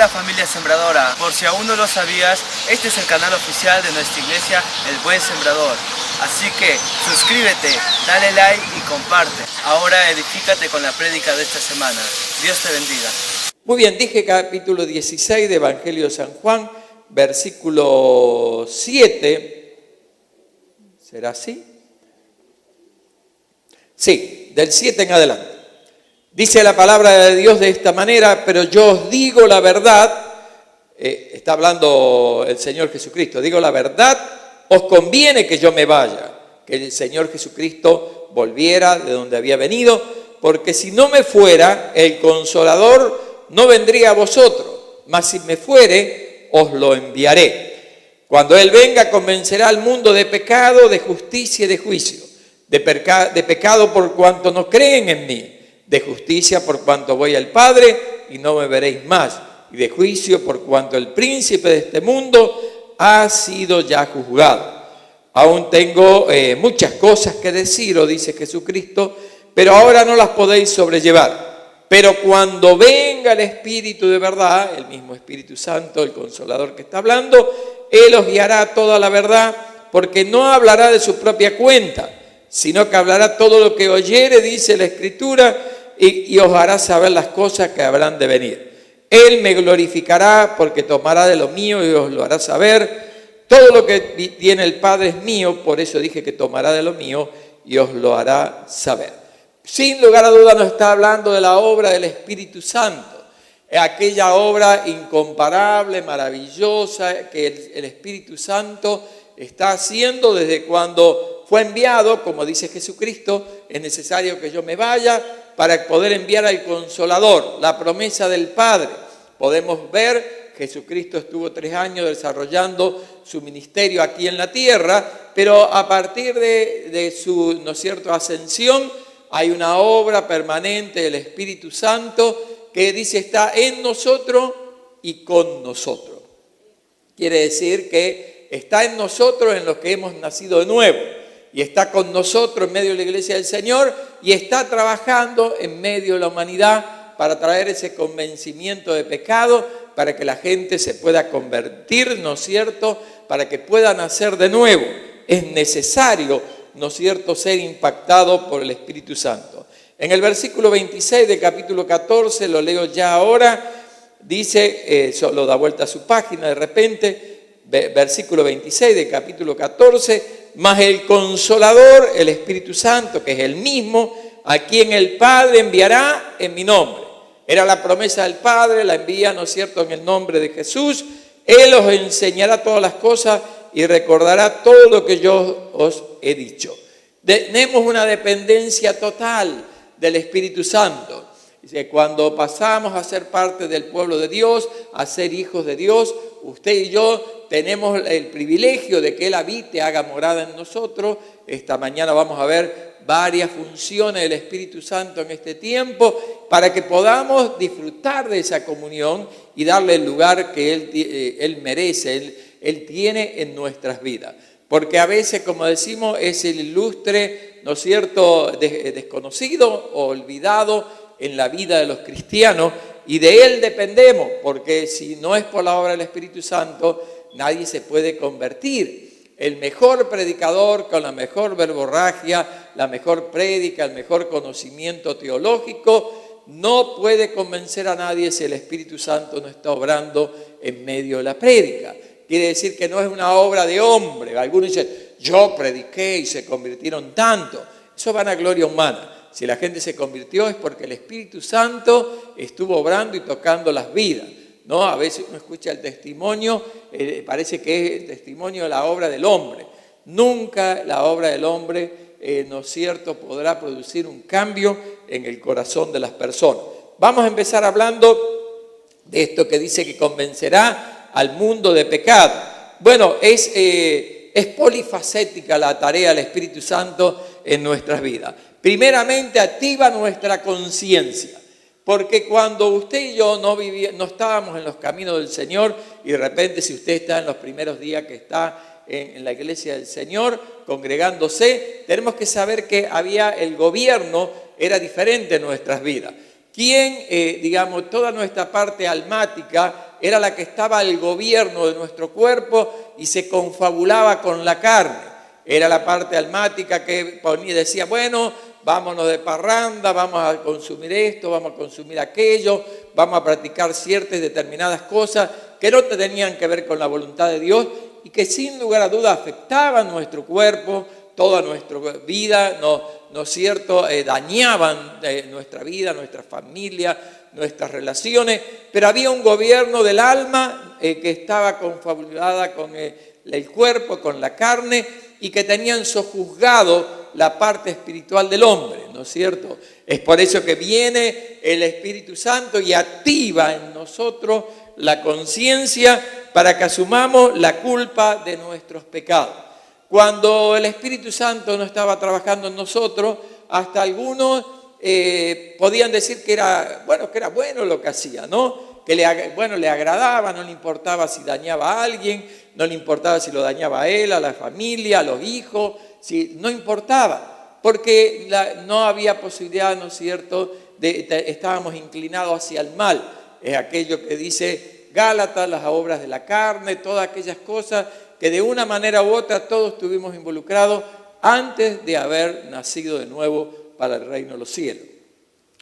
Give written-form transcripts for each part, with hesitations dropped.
Hola familia sembradora, por si aún no lo sabías, este es el canal oficial de nuestra iglesia, El Buen Sembrador. Así que suscríbete, dale like y comparte. Ahora edifícate con la prédica de esta semana. Dios te bendiga. Muy bien, dije capítulo 16 de Evangelio de San Juan, versículo 7. ¿Será así? Sí, del 7 en adelante. Dice la palabra de Dios de esta manera: pero yo os digo la verdad, está hablando el Señor Jesucristo, digo la verdad, os conviene que yo me vaya, que el Señor Jesucristo volviera de donde había venido, porque si no me fuera, el Consolador no vendría a vosotros, mas si me fuere, os lo enviaré. Cuando Él venga, convencerá al mundo de pecado, de justicia y de juicio. De pecado por cuanto no creen en mí, de justicia por cuanto voy al Padre y no me veréis más, y de juicio por cuanto el príncipe de este mundo ha sido ya juzgado. Aún tengo muchas cosas que deciros, dice Jesucristo, pero ahora no las podéis sobrellevar. Pero cuando venga el Espíritu de verdad, el mismo Espíritu Santo, el Consolador que está hablando, Él os guiará a toda la verdad, porque no hablará de su propia cuenta, sino que hablará todo lo que oyere, dice la Escritura, y os hará saber las cosas que habrán de venir. Él me glorificará porque tomará de lo mío y os lo hará saber. Todo lo que tiene el Padre es mío, por eso dije que tomará de lo mío y os lo hará saber. Sin lugar a duda nos está hablando de la obra del Espíritu Santo, aquella obra incomparable, maravillosa que el Espíritu Santo está haciendo desde cuando fue enviado. Como dice Jesucristo, es necesario que yo me vaya para poder enviar al Consolador, la promesa del Padre. Podemos ver, Jesucristo estuvo 3 años desarrollando su ministerio aquí en la tierra, pero a partir de su, ¿no es cierto?, ascensión, hay una obra permanente del Espíritu Santo que dice está en nosotros y con nosotros. Quiere decir que está en nosotros en los que hemos nacido de nuevo, y está con nosotros en medio de la iglesia del Señor, y está trabajando en medio de la humanidad para traer ese convencimiento de pecado, para que la gente se pueda convertir, ¿no es cierto?, para que pueda nacer de nuevo. Es necesario, ¿no es cierto?, ser impactado por el Espíritu Santo. En el versículo 26 del capítulo 14, lo leo ya ahora, dice, solo da vuelta a su página de repente, versículo 26 del capítulo 14, mas el Consolador, el Espíritu Santo, que es el mismo, a quien el Padre enviará en mi nombre. Era la promesa del Padre, la envía, ¿no es cierto?, en el nombre de Jesús. Él os enseñará todas las cosas y recordará todo lo que yo os he dicho. Tenemos una dependencia total del Espíritu Santo. Dice, cuando pasamos a ser parte del pueblo de Dios, a ser hijos de Dios, usted y yo tenemos el privilegio de que Él habite, haga morada en nosotros. Esta mañana vamos a ver varias funciones del Espíritu Santo en este tiempo para que podamos disfrutar de esa comunión y darle el lugar que Él merece, Él tiene en nuestras vidas. Porque a veces, como decimos, es el ilustre, ¿no es cierto?, desconocido o olvidado en la vida de los cristianos, y de Él dependemos, porque si no es por la obra del Espíritu Santo, nadie se puede convertir. El mejor predicador con la mejor verborragia, la mejor prédica, el mejor conocimiento teológico, no puede convencer a nadie si el Espíritu Santo no está obrando en medio de la prédica. Quiere decir que no es una obra de hombre. Algunos dicen, yo prediqué y se convirtieron tanto. Eso es vanagloria humana. Si la gente se convirtió es porque el Espíritu Santo estuvo obrando y tocando las vidas, ¿no? A veces uno escucha el testimonio, parece que es el testimonio de la obra del hombre. Nunca la obra del hombre, ¿no es cierto?, podrá producir un cambio en el corazón de las personas. Vamos a empezar hablando de esto que dice que convencerá al mundo de pecado. Bueno, es polifacética la tarea del Espíritu Santo en nuestras vidas. Primeramente, activa nuestra conciencia, porque cuando usted y yo no estábamos en los caminos del Señor, y de repente si usted está en los primeros días que está en la iglesia del Señor, congregándose, tenemos que saber que el gobierno era diferente en nuestras vidas. Toda nuestra parte almática era la que estaba al gobierno de nuestro cuerpo y se confabulaba con la carne. Era la parte almática que decía, bueno, vámonos de parranda, vamos a consumir esto, vamos a consumir aquello, vamos a practicar ciertas determinadas cosas que no tenían que ver con la voluntad de Dios y que sin lugar a dudas afectaban nuestro cuerpo, toda nuestra vida, ¿no es cierto? Dañaban nuestra vida, nuestra familia, nuestras relaciones, pero había un gobierno del alma que estaba confabulada con el cuerpo, con la carne, y que tenían sojuzgado la parte espiritual del hombre, ¿no es cierto? Es por eso que viene el Espíritu Santo y activa en nosotros la conciencia para que asumamos la culpa de nuestros pecados. Cuando el Espíritu Santo no estaba trabajando en nosotros, hasta algunos podían decir que era bueno lo que hacía, ¿no? Que le agradaba, no le importaba si dañaba a alguien, no le importaba si lo dañaba a él, a la familia, a los hijos, no importaba, porque no había posibilidad, ¿no es cierto?, estábamos inclinados hacia el mal. Es aquello que dice Gálatas, las obras de la carne, todas aquellas cosas que de una manera u otra todos estuvimos involucrados antes de haber nacido de nuevo para el reino de los cielos.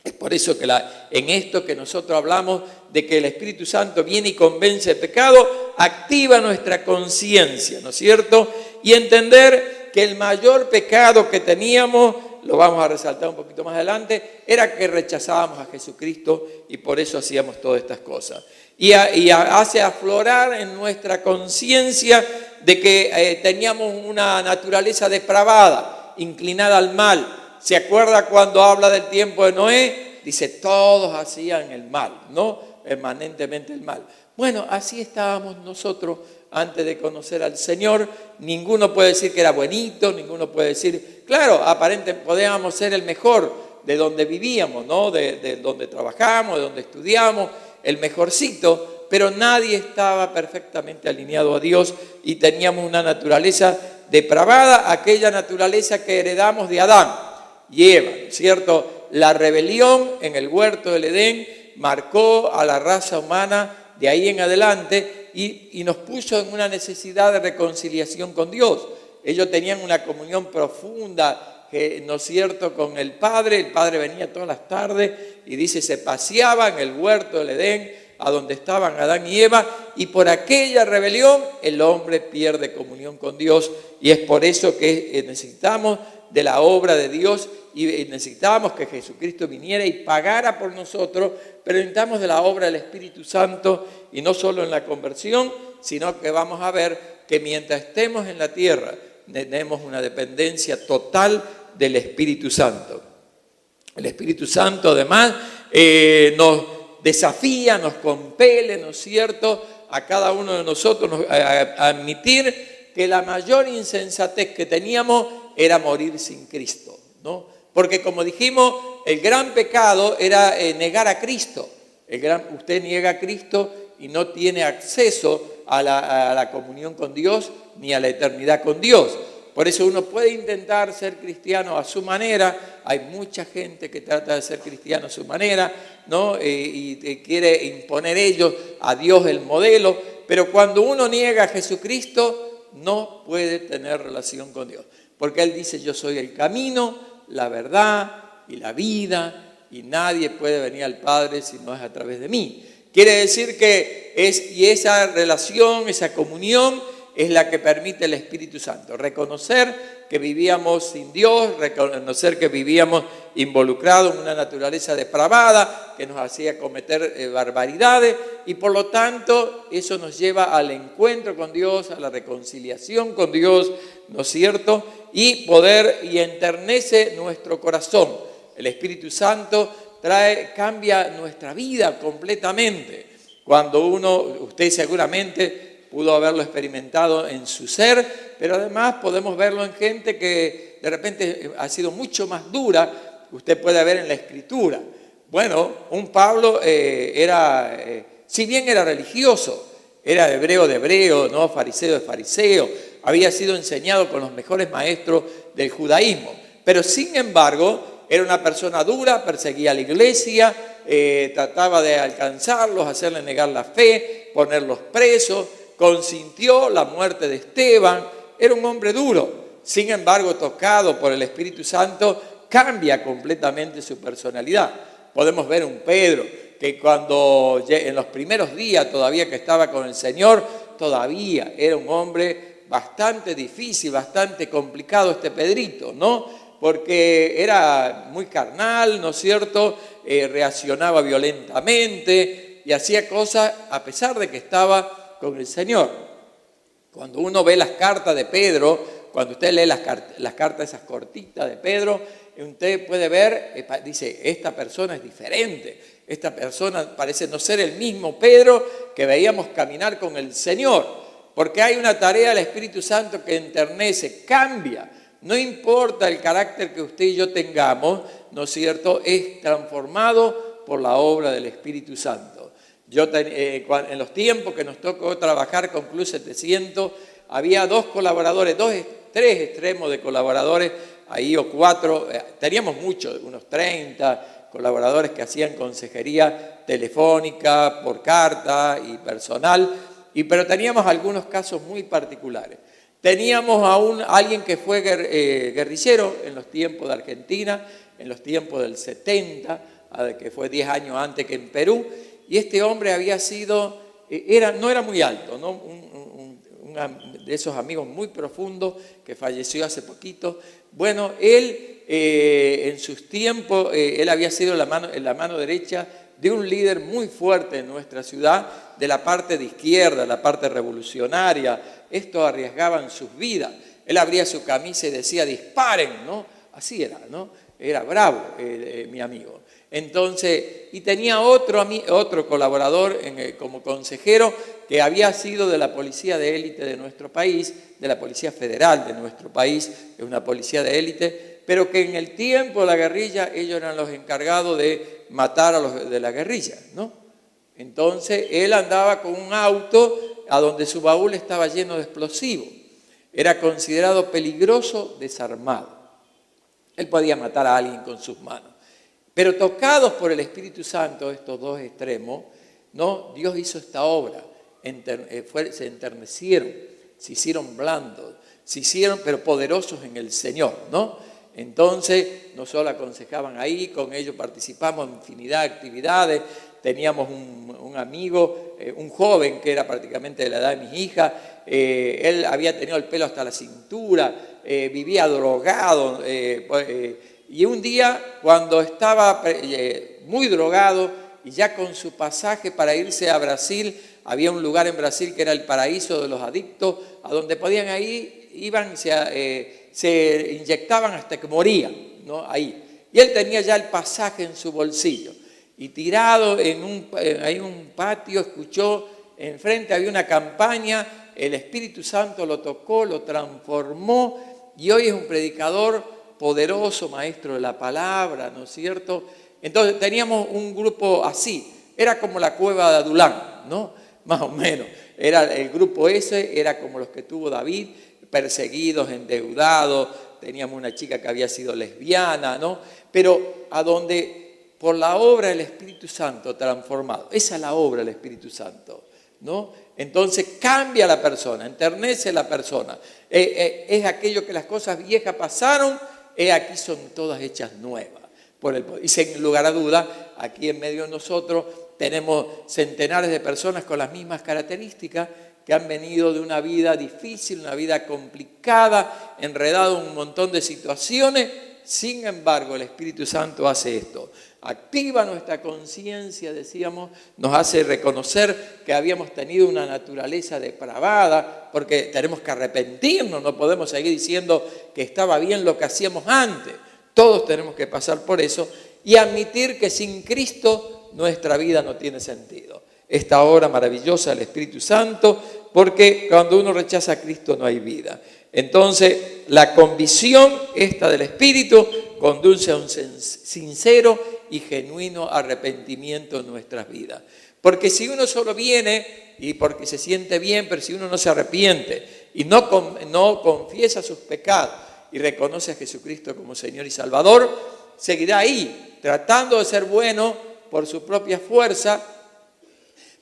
Es por eso que en esto que nosotros hablamos de que el Espíritu Santo viene y convence el pecado, activa nuestra conciencia, ¿no es cierto? Y entender que el mayor pecado que teníamos, lo vamos a resaltar un poquito más adelante, era que rechazábamos a Jesucristo y por eso hacíamos todas estas cosas. Y hace aflorar en nuestra conciencia de que teníamos una naturaleza depravada, inclinada al mal. ¿Se acuerda cuando habla del tiempo de Noé? Dice, todos hacían el mal, ¿no? Permanentemente el mal. Bueno, así estábamos nosotros antes de conocer al Señor. Ninguno puede decir que era buenito, ninguno puede decir, claro, aparentemente podíamos ser el mejor de donde vivíamos, ¿no? De donde trabajamos, de donde estudiamos, el mejorcito, pero nadie estaba perfectamente alineado a Dios y teníamos una naturaleza depravada, aquella naturaleza que heredamos de Adán y Eva, ¿cierto? La rebelión en el huerto del Edén marcó a la raza humana de ahí en adelante y nos puso en una necesidad de reconciliación con Dios. Ellos tenían una comunión profunda, ¿no es cierto?, con el Padre venía todas las tardes y dice, se paseaba en el huerto del Edén, a donde estaban Adán y Eva, y por aquella rebelión el hombre pierde comunión con Dios, y es por eso que necesitamos de la obra de Dios y necesitábamos que Jesucristo viniera y pagara por nosotros, pero necesitamos de la obra del Espíritu Santo y no solo en la conversión, sino que vamos a ver que mientras estemos en la tierra tenemos una dependencia total del Espíritu Santo. El Espíritu Santo además nos desafía, nos compele, ¿no es cierto?, a cada uno de nosotros a admitir que la mayor insensatez que teníamos era morir sin Cristo, ¿no? Porque como dijimos, el gran pecado era negar a Cristo. Usted niega a Cristo y no tiene acceso a la comunión con Dios ni a la eternidad con Dios. Por eso uno puede intentar ser cristiano a su manera. Hay mucha gente que trata de ser cristiano a su manera, ¿no? Y quiere imponer ellos a Dios el modelo. Pero cuando uno niega a Jesucristo, no puede tener relación con Dios. Porque Él dice, yo soy el camino, la verdad y la vida, y nadie puede venir al Padre si no es a través de mí. Quiere decir que esa relación, esa comunión es la que permite el Espíritu Santo. Reconocer que vivíamos sin Dios, reconocer que vivíamos involucrados en una naturaleza depravada que nos hacía cometer barbaridades, y por lo tanto eso nos lleva al encuentro con Dios, a la reconciliación con Dios, ¿no es cierto? Y enternece nuestro corazón. El Espíritu Santo cambia nuestra vida completamente. Cuando usted seguramente pudo haberlo experimentado en su ser, pero además podemos verlo en gente que de repente ha sido mucho más dura. Usted puede ver en la Escritura. Bueno, un Pablo si bien era religioso, era hebreo de hebreo, ¿no? Fariseo de fariseo, había sido enseñado con los mejores maestros del judaísmo, pero sin embargo era una persona dura, perseguía a la iglesia, trataba de alcanzarlos, hacerles negar la fe, ponerlos presos, consintió la muerte de Esteban. Era un hombre duro. Sin embargo, tocado por el Espíritu Santo, cambia completamente su personalidad. Podemos ver un Pedro que cuando en los primeros días todavía que estaba con el Señor, todavía era un hombre bastante difícil, bastante complicado este Pedrito, ¿no? Porque era muy carnal, ¿no es cierto? Reaccionaba violentamente y hacía cosas a pesar de que estaba con el Señor. Cuando uno ve las cartas de Pedro, cuando usted lee las cartas esas cortitas de Pedro, usted puede ver, dice, esta persona es diferente. Esta persona parece no ser el mismo Pedro que veíamos caminar con el Señor. Porque hay una tarea del Espíritu Santo que enternece, cambia. No importa el carácter que usted y yo tengamos, ¿no es cierto? Es transformado por la obra del Espíritu Santo. En los tiempos que nos tocó trabajar con Club 700, había tres extremos de colaboradores, ahí o 4, teníamos muchos, unos 30 colaboradores que hacían consejería telefónica, por carta y personal, pero teníamos algunos casos muy particulares. Teníamos a alguien que fue guerrillero en los tiempos de Argentina, en los tiempos del 70, que fue 10 años antes que en Perú, y este hombre había sido, no era muy alto, ¿no? De esos amigos muy profundos que falleció hace poquito. Bueno, él en sus tiempos, él había sido la mano derecha de un líder muy fuerte en nuestra ciudad, de la parte de izquierda, la parte revolucionaria. Estos arriesgaban sus vidas. Él abría su camisa y decía, disparen, ¿no? Así era, ¿no? Era bravo mi amigo. Entonces, y tenía otro colaborador como consejero que había sido de la policía de élite de nuestro país, de la policía federal de nuestro país, que es una policía de élite, pero que en el tiempo de la guerrilla ellos eran los encargados de matar a los de la guerrilla, ¿no? Entonces, él andaba con un auto a donde su baúl estaba lleno de explosivos. Era considerado peligroso desarmado. Él podía matar a alguien con sus manos. Pero tocados por el Espíritu Santo, estos dos extremos, ¿no? Dios hizo esta obra, se enternecieron, se hicieron blandos, se hicieron pero poderosos en el Señor, ¿no? Entonces, no solo aconsejaban ahí, con ellos participamos en infinidad de actividades. Teníamos un amigo, un joven que era prácticamente de la edad de mis hijas, él había tenido el pelo hasta la cintura, vivía drogado, y un día, cuando estaba muy drogado y ya con su pasaje para irse a Brasil, había un lugar en Brasil que era el paraíso de los adictos, a donde podían iban, se inyectaban hasta que morían, ¿no? Ahí. Y él tenía ya el pasaje en su bolsillo. Y tirado en un patio, escuchó, enfrente había una campaña, el Espíritu Santo lo tocó, lo transformó, y hoy es un predicador poderoso, maestro de la palabra, ¿no es cierto? Entonces teníamos un grupo así, era como la cueva de Adulán, ¿no? Más o menos. El grupo ese era como los que tuvo David, perseguidos, endeudados, teníamos una chica que había sido lesbiana, ¿no? Pero a donde por la obra del Espíritu Santo transformado, esa es la obra del Espíritu Santo, ¿no? Entonces cambia la persona, enternece la persona, es aquello que las cosas viejas pasaron, aquí son todas hechas nuevas. Y sin lugar a duda, aquí en medio de nosotros tenemos centenares de personas con las mismas características que han venido de una vida difícil, una vida complicada, enredado en un montón de situaciones. Sin embargo, el Espíritu Santo hace esto. Activa nuestra conciencia, decíamos, nos hace reconocer que habíamos tenido una naturaleza depravada, porque tenemos que arrepentirnos, no podemos seguir diciendo que estaba bien lo que hacíamos antes. Todos tenemos que pasar por eso y admitir que sin Cristo nuestra vida no tiene sentido. Esta obra maravillosa del Espíritu Santo, porque cuando uno rechaza a Cristo no hay vida. Entonces, la convicción esta del Espíritu conduce a un sincero y genuino arrepentimiento en nuestras vidas. Porque si uno solo viene y porque se siente bien, pero si uno no se arrepiente y no confiesa sus pecados y reconoce a Jesucristo como Señor y Salvador, seguirá ahí, tratando de ser bueno por su propia fuerza,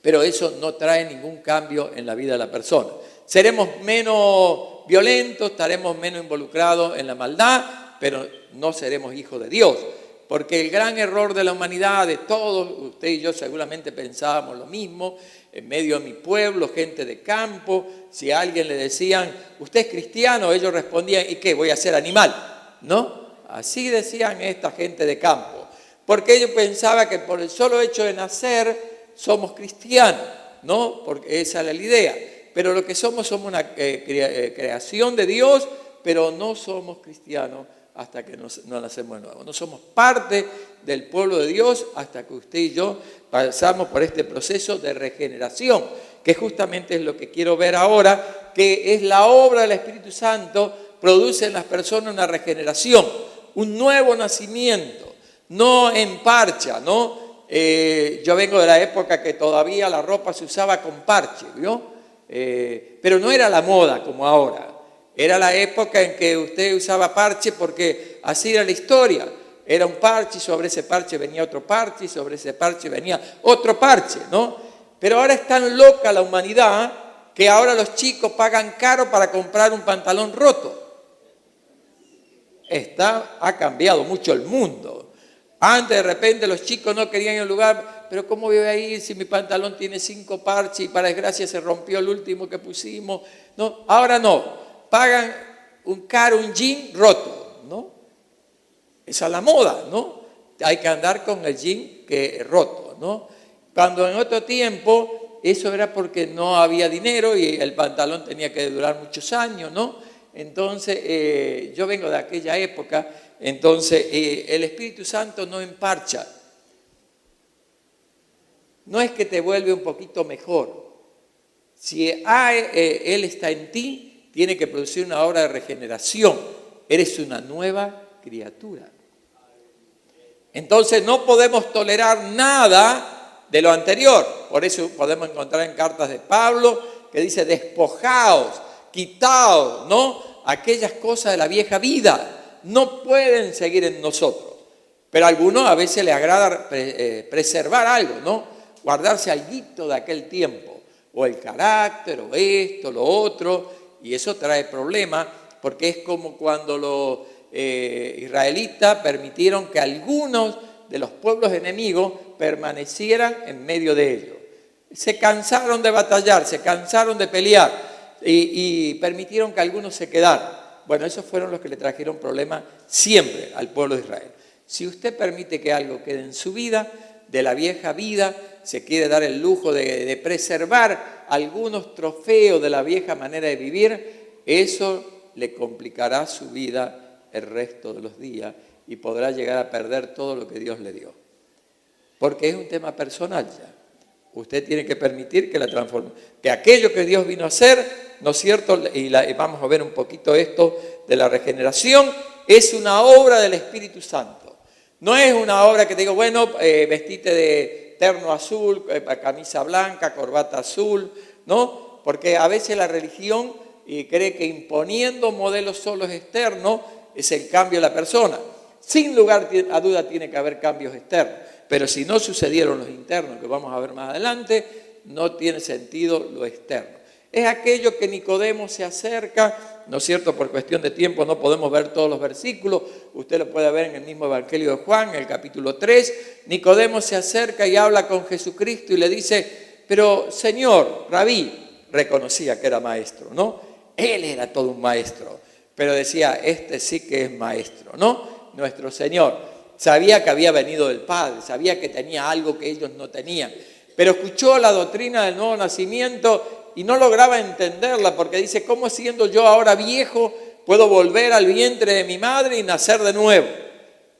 pero eso no trae ningún cambio en la vida de la persona. Seremos menos violentos, estaremos menos involucrados en la maldad, pero no seremos hijos de Dios. Porque el gran error de la humanidad, de todos, usted y yo seguramente pensábamos lo mismo, en medio de mi pueblo, gente de campo, si a alguien le decían, ¿usted es cristiano? Ellos respondían, ¿y qué? ¿Voy a ser animal? ¿No? Así decían esta gente de campo. Porque ellos pensaban que por el solo hecho de nacer somos cristianos, ¿no? Porque esa era la idea. Pero lo que somos una creación de Dios, pero no somos cristianos hasta que no nacemos de nuevo. No somos parte del pueblo de Dios hasta que usted y yo pasamos por este proceso de regeneración, que justamente es lo que quiero ver ahora, que es la obra del Espíritu Santo, produce en las personas una regeneración, un nuevo nacimiento, no en parcha, ¿no? Yo vengo de la época que todavía la ropa se usaba con parche, ¿vio? Pero no era la moda como ahora. Era la época en que usted usaba parche porque así era la historia. Era un parche y sobre ese parche venía otro parche y sobre ese parche venía otro parche, ¿no? Pero ahora es tan loca la humanidad que ahora los chicos pagan caro para comprar un pantalón roto. Ha cambiado mucho el mundo. Antes de repente los chicos no querían ir al lugar, pero ¿cómo voy a ir si mi pantalón tiene 5 parches y para desgracia se rompió el último que pusimos? No, ahora no. Pagan un jean roto, ¿no? Esa es la moda, ¿no? Hay que andar con el jean que es roto, ¿no? Cuando en otro tiempo eso era porque no había dinero y el pantalón tenía que durar muchos años, ¿no? Entonces, yo vengo de aquella época, entonces el Espíritu Santo no emparcha. No es que te vuelve un poquito mejor. Si Él está en ti, tiene que producir una obra de regeneración. Eres una nueva criatura. Entonces no podemos tolerar nada de lo anterior. Por eso podemos encontrar en cartas de Pablo que dice despojaos, quitaos, ¿no? Aquellas cosas de la vieja vida no pueden seguir en nosotros. Pero a algunos a veces les agrada preservar algo, ¿no? Guardarse alguito de aquel tiempo. O el carácter, o esto, lo otro. Y eso trae problemas porque es como cuando los israelitas permitieron que algunos de los pueblos enemigos permanecieran en medio de ellos. Se cansaron de batallar, se cansaron de pelear y permitieron que algunos se quedaran. Bueno, esos fueron los que le trajeron problemas siempre al pueblo de Israel. Si usted permite que algo quede en su vida, de la vieja vida, se quiere dar el lujo de preservar algunos trofeos de la vieja manera de vivir, eso le complicará su vida el resto de los días y podrá llegar a perder todo lo que Dios le dio. Porque es un tema personal ya. Usted tiene que permitir que la transforme. Que aquello que Dios vino a hacer, ¿no es cierto? Y vamos a ver un poquito esto de la regeneración, es una obra del Espíritu Santo. No es una obra que te digo, bueno, vestite de terno azul, camisa blanca, corbata azul, ¿no? Porque a veces la religión cree que imponiendo modelos solos externos es el cambio de la persona. Sin lugar a duda tiene que haber cambios externos, pero si no sucedieron los internos, que vamos a ver más adelante, no tiene sentido lo externo. Es aquello que Nicodemo se acerca, ¿no es cierto? Por cuestión de tiempo no podemos ver todos los versículos, usted lo puede ver en el mismo Evangelio de Juan, en el capítulo 3. Nicodemo se acerca y habla con Jesucristo y le dice, pero Señor, Rabí, reconocía que era maestro, ¿no? Él era todo un maestro, pero decía, este sí que es maestro, ¿no? Nuestro Señor sabía que había venido del Padre, sabía que tenía algo que ellos no tenían, pero escuchó la doctrina del nuevo nacimiento y no lograba entenderla porque dice, ¿cómo siendo yo ahora viejo puedo volver al vientre de mi madre y nacer de nuevo?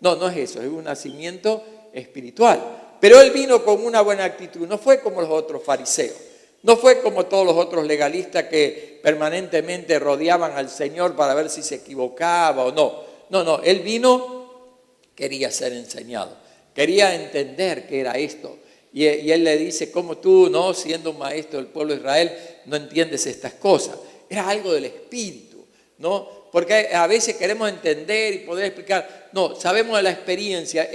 No, no es eso, es un nacimiento espiritual. Pero él vino con una buena actitud, no fue como los otros fariseos, no fue como todos los otros legalistas que permanentemente rodeaban al Señor para ver si se equivocaba o no. No, él vino, quería ser enseñado, quería entender qué era esto. Y él le dice, ¿cómo tú, no siendo un maestro del pueblo de Israel, no entiendes estas cosas? Era algo del Espíritu, ¿no? Porque a veces queremos entender y poder explicar. No, sabemos de la experiencia,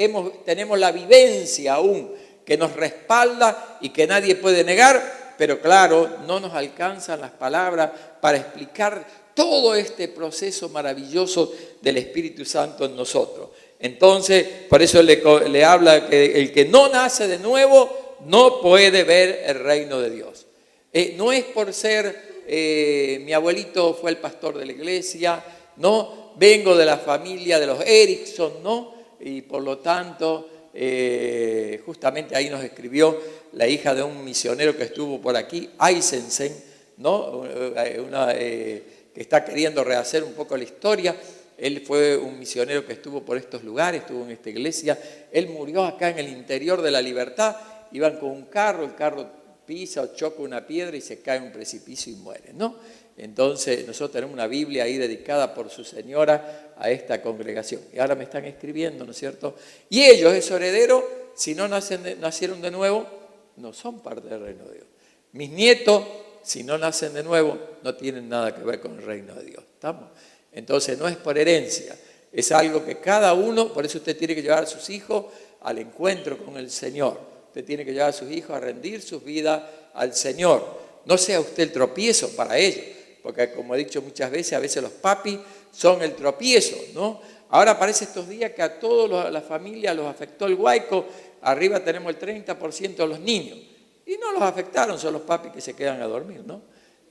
tenemos la vivencia aún, que nos respalda y que nadie puede negar, pero claro, no nos alcanzan las palabras para explicar todo este proceso maravilloso del Espíritu Santo en nosotros. Entonces, por eso le habla que el que no nace de nuevo no puede ver el reino de Dios. No es por ser, mi abuelito fue el pastor de la iglesia, no, vengo de la familia de los Erickson, ¿no? Y por lo tanto, justamente ahí nos escribió la hija de un misionero que estuvo por aquí, Eisensen, ¿no? Que está queriendo rehacer un poco la historia. Él fue un misionero que estuvo por estos lugares, estuvo en esta iglesia. Él murió acá en el interior de La Libertad. Iban con un carro, el carro pisa o choca una piedra y se cae en un precipicio y muere, ¿no? Entonces nosotros tenemos una Biblia ahí dedicada por su señora a esta congregación. Y ahora me están escribiendo, ¿no es cierto? Y ellos, esos herederos, si no nacieron de nuevo, no son parte del reino de Dios. Mis nietos, si no nacen de nuevo, no tienen nada que ver con el reino de Dios. ¿Estamos? Entonces no es por herencia, es algo que cada uno, por eso usted tiene que llevar a sus hijos al encuentro con el Señor. Usted tiene que llevar a sus hijos a rendir sus vidas al Señor. No sea usted el tropiezo para ellos, porque como he dicho muchas veces, a veces los papis son el tropiezo, ¿no? Ahora parece estos días que a todas las familias los afectó el huaico, arriba tenemos el 30% de los niños. Y no los afectaron, son los papis que se quedan a dormir, ¿no?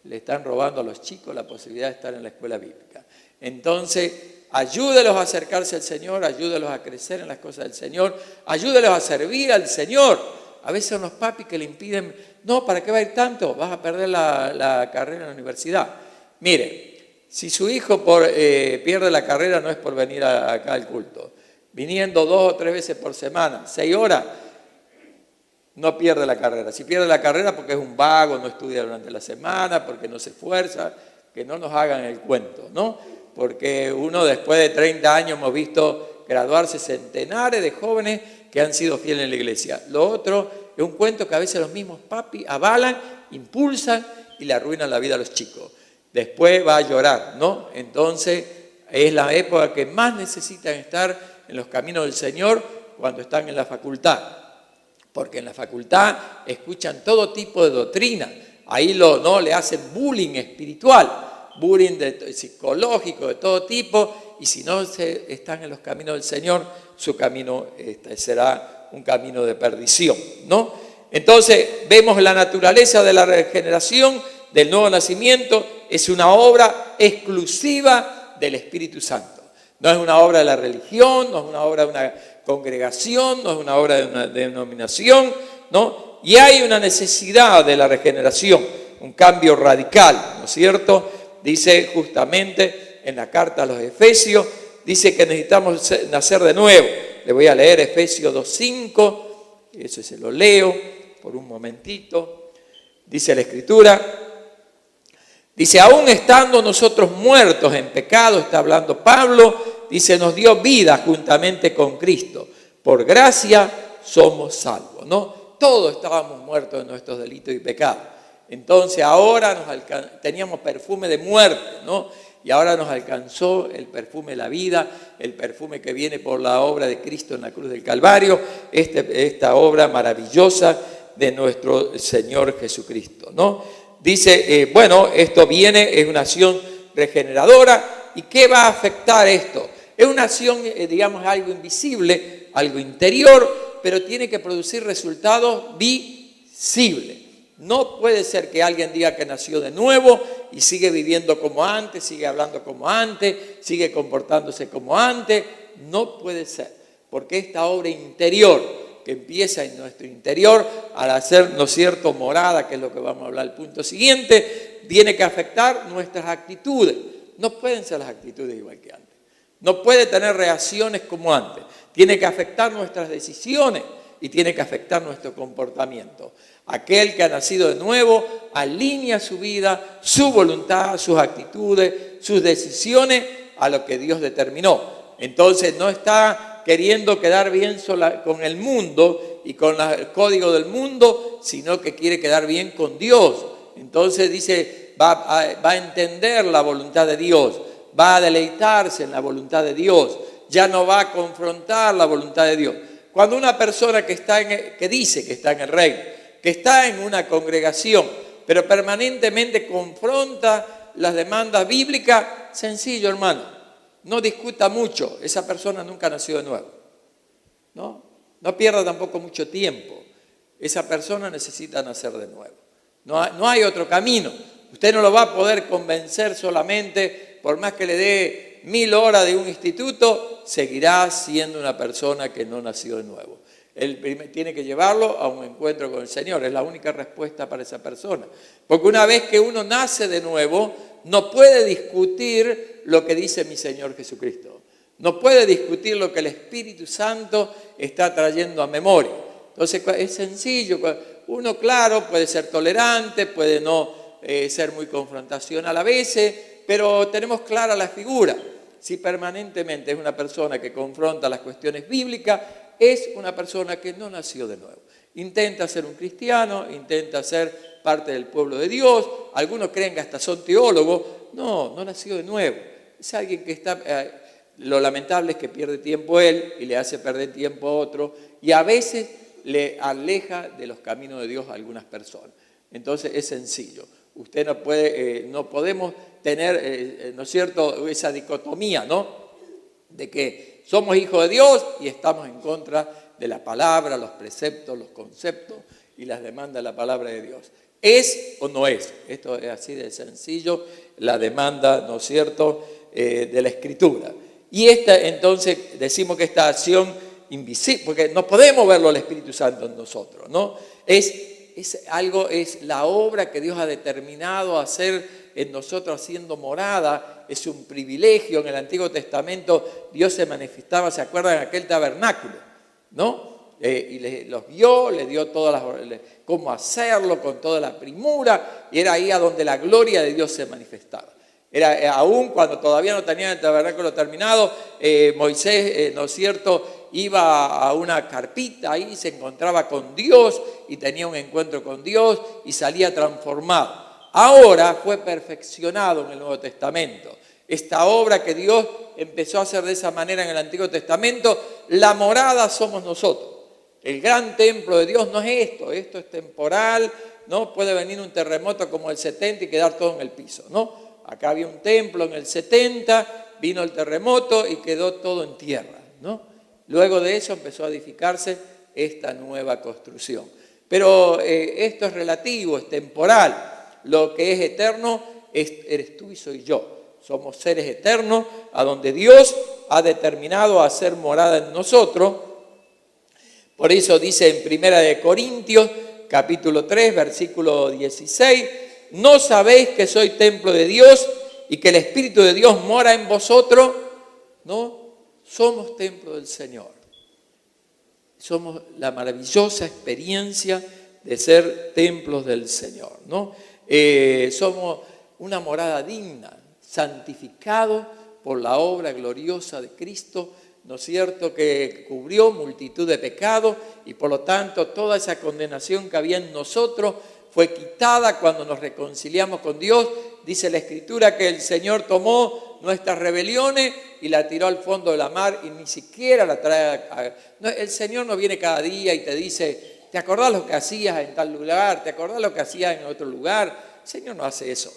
Le están robando a los chicos la posibilidad de estar en la escuela bíblica. Entonces, ayúdelos a acercarse al Señor, ayúdelos a crecer en las cosas del Señor, ayúdelos a servir al Señor. A veces son los papis que le impiden, no, ¿para qué va a ir tanto? Vas a perder la carrera en la universidad. Mire, si su hijo pierde la carrera no es por venir acá al culto. Viniendo 2 o 3 veces por semana, 6 horas, no pierde la carrera. Si pierde la carrera porque es un vago, no estudia durante la semana, porque no se esfuerza, que no nos hagan el cuento, ¿no? Porque uno después de 30 años hemos visto graduarse centenares de jóvenes que han sido fieles en la iglesia. Lo otro es un cuento que a veces los mismos papis avalan, impulsan y le arruinan la vida a los chicos. Después va a llorar, ¿no? Entonces es la época que más necesitan estar en los caminos del Señor cuando están en la facultad. Porque en la facultad escuchan todo tipo de doctrina. Ahí le hacen bullying espiritual, bullying psicológico de todo tipo. Y si no están en los caminos del Señor, su camino será un camino de perdición, ¿no? Entonces vemos la naturaleza de la regeneración, del nuevo nacimiento, es una obra exclusiva del Espíritu Santo. No es una obra de la religión, no es una obra de una congregación, no es una obra de una denominación, ¿no? Y hay una necesidad de la regeneración, un cambio radical, ¿no es cierto? Dice justamente en la carta a los Efesios, dice que necesitamos nacer de nuevo. Le voy a leer Efesios 2:5, eso se lo leo por un momentito. Dice la Escritura, dice, aún estando nosotros muertos en pecado, está hablando Pablo, dice, nos dio vida juntamente con Cristo. Por gracia somos salvos, ¿no? Todos estábamos muertos en nuestros delitos y pecados. Entonces ahora teníamos perfume de muerte, ¿no? Y ahora nos alcanzó el perfume de la vida, el perfume que viene por la obra de Cristo en la cruz del Calvario, esta obra maravillosa de nuestro Señor Jesucristo, ¿no? Dice, esto viene, es una acción regeneradora. ¿Y qué va a afectar esto? Es una acción, digamos, algo invisible, algo interior, pero tiene que producir resultados visibles. No puede ser que alguien diga que nació de nuevo y sigue viviendo como antes, sigue hablando como antes, sigue comportándose como antes. No puede ser, porque esta obra interior que empieza en nuestro interior al hacer, ¿no es cierto?, morada, que es lo que vamos a hablar el punto siguiente, tiene que afectar nuestras actitudes. No pueden ser las actitudes igual que antes. No puede tener reacciones como antes. Tiene que afectar nuestras decisiones y tiene que afectar nuestro comportamiento. Aquel que ha nacido de nuevo alinea su vida, su voluntad, sus actitudes, sus decisiones a lo que Dios determinó. Entonces no está queriendo quedar bien con el mundo y con el código del mundo, sino que quiere quedar bien con Dios. Entonces dice, va a entender la voluntad de Dios, va a deleitarse en la voluntad de Dios, ya no va a confrontar la voluntad de Dios. Cuando una persona que dice que está en el reino, que está en una congregación, pero permanentemente confronta las demandas bíblicas, sencillo, hermano, no discuta mucho, esa persona nunca nació de nuevo. No pierda tampoco mucho tiempo, esa persona necesita nacer de nuevo. No hay otro camino. Usted no lo va a poder convencer solamente, por más que le dé 1000 horas de un instituto, seguirá siendo una persona que no nació de nuevo. Él tiene que llevarlo a un encuentro con el Señor, es la única respuesta para esa persona. Porque una vez que uno nace de nuevo, no puede discutir lo que dice mi Señor Jesucristo. No puede discutir lo que el Espíritu Santo está trayendo a memoria. Entonces es sencillo. Uno, claro, puede ser tolerante, puede no ser muy confrontacional a veces, pero tenemos clara la figura. Si permanentemente es una persona que confronta las cuestiones bíblicas, es una persona que no nació de nuevo. Intenta ser un cristiano, intenta ser parte del pueblo de Dios. Algunos creen que hasta son teólogos. No nació de nuevo. Es alguien que está... lo lamentable es que pierde tiempo él y le hace perder tiempo a otro. Y a veces le aleja de los caminos de Dios a algunas personas. Entonces es sencillo. Usted no podemos tener, ¿no es cierto?, esa dicotomía, ¿no?, de que somos hijos de Dios y estamos en contra de la palabra, los preceptos, los conceptos y las demandas de la palabra de Dios. ¿Es o no es? Esto es así de sencillo, la demanda, ¿no es cierto?, de la Escritura. Y entonces decimos que esta acción invisible, porque no podemos verlo al Espíritu Santo en nosotros, ¿no? Es la obra que Dios ha determinado hacer en nosotros haciendo morada, es un privilegio. En el Antiguo Testamento Dios se manifestaba, ¿se acuerdan? En aquel tabernáculo, ¿no? Y los vio, le dio cómo hacerlo con toda la primura, y era ahí a donde la gloria de Dios se manifestaba. Era aún cuando todavía no tenían el tabernáculo terminado, Moisés, ¿no es cierto?, iba a una carpita ahí, se encontraba con Dios y tenía un encuentro con Dios y salía transformado. Ahora fue perfeccionado en el Nuevo Testamento. Esta obra que Dios empezó a hacer de esa manera en el Antiguo Testamento, la morada somos nosotros. El gran templo de Dios no es esto es temporal, ¿no? Puede venir un terremoto como el 70 y quedar todo en el piso, ¿no? Acá había un templo en el 70, vino el terremoto y quedó todo en tierra, ¿no? Luego de eso empezó a edificarse esta nueva construcción. Pero esto es relativo, es temporal. Lo que es eterno eres tú y soy yo. Somos seres eternos a donde Dios ha determinado hacer morada en nosotros. Por eso dice en 1 Corintios, capítulo 3, versículo 16, ¿no sabéis que soy templo de Dios y que el Espíritu de Dios mora en vosotros? ¿No? Somos templo del Señor. Somos la maravillosa experiencia de ser templos del Señor, ¿no? Somos una morada digna, santificado por la obra gloriosa de Cristo, ¿no es cierto?, que cubrió multitud de pecados y por lo tanto toda esa condenación que había en nosotros fue quitada cuando nos reconciliamos con Dios. Dice la Escritura que el Señor tomó nuestras rebeliones y la tiró al fondo de la mar y ni siquiera la trae. El Señor no viene cada día y te dice, ¿te acordás lo que hacías en tal lugar? ¿Te acordás lo que hacías en otro lugar? El Señor no hace eso.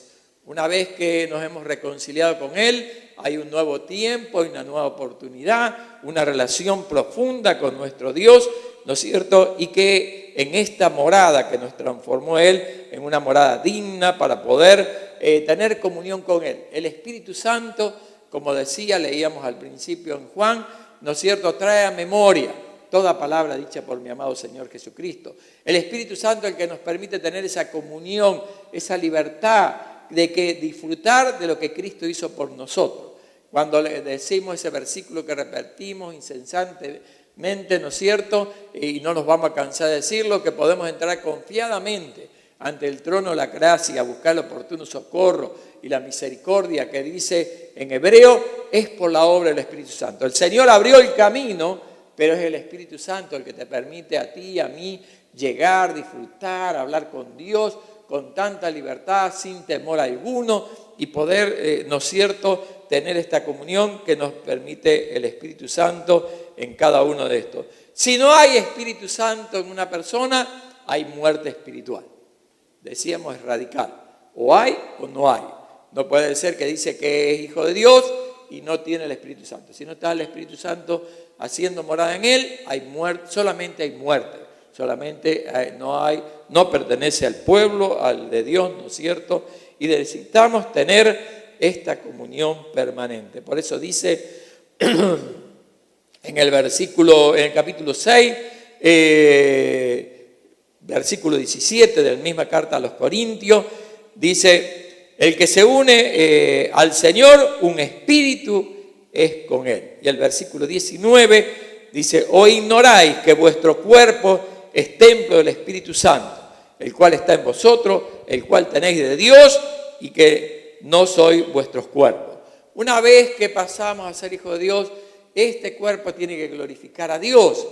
Una vez que nos hemos reconciliado con Él, hay un nuevo tiempo, hay una nueva oportunidad, una relación profunda con nuestro Dios, ¿no es cierto? Y que en esta morada que nos transformó Él, en una morada digna para poder tener comunión con Él. El Espíritu Santo, como decía, leíamos al principio en Juan, ¿no es cierto?, trae a memoria toda palabra dicha por mi amado Señor Jesucristo. El Espíritu Santo es el que nos permite tener esa comunión, esa libertad de que disfrutar de lo que Cristo hizo por nosotros. Cuando le decimos ese versículo que repetimos incesantemente, ¿no es cierto?, y no nos vamos a cansar de decirlo, que podemos entrar confiadamente ante el trono de la gracia, a buscar el oportuno socorro y la misericordia que dice en hebreo, es por la obra del Espíritu Santo. El Señor abrió el camino, pero es el Espíritu Santo el que te permite a ti y a mí llegar, disfrutar, hablar con Dios con tanta libertad, sin temor alguno, y poder, ¿no es cierto?, tener esta comunión que nos permite el Espíritu Santo en cada uno de estos. Si no hay Espíritu Santo en una persona, hay muerte espiritual. Decíamos, es radical. O hay o no hay. No puede ser que dice que es hijo de Dios y no tiene el Espíritu Santo. Si no está el Espíritu Santo haciendo morada en él, hay muerte, solamente hay muerte. Solamente no pertenece al pueblo, al de Dios, ¿no es cierto? Y necesitamos tener esta comunión permanente. Por eso dice en el capítulo 6, versículo 17 de la misma carta a los Corintios, dice, el que se une al Señor, un espíritu es con él. Y el versículo 19 dice, ¿o ignoráis que vuestro cuerpo es templo del Espíritu Santo, el cual está en vosotros, el cual tenéis de Dios y que no sois vuestros cuerpos? Una vez que pasamos a ser hijos de Dios, este cuerpo tiene que glorificar a Dios.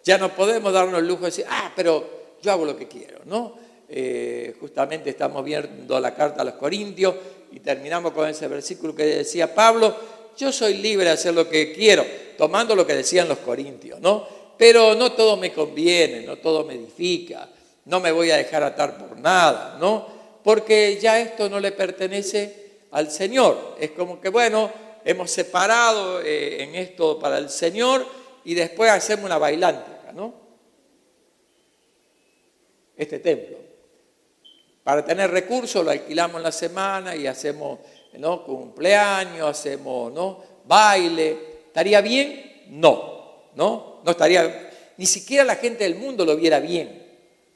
Ya no podemos darnos el lujo de decir, pero yo hago lo que quiero, ¿no? Justamente estamos viendo la carta a los Corintios y terminamos con ese versículo que decía Pablo, yo soy libre de hacer lo que quiero, tomando lo que decían los Corintios, ¿no? Pero no todo me conviene, no todo me edifica, no me voy a dejar atar por nada, ¿no? Porque ya esto no le pertenece al Señor. Es como que, bueno, hemos separado en esto para el Señor y después hacemos una bailanta, ¿no? Este templo. Para tener recursos lo alquilamos en la semana y hacemos, ¿no?, cumpleaños, hacemos, ¿no?, baile. ¿Estaría bien? No estaría, ni siquiera la gente del mundo lo viera bien.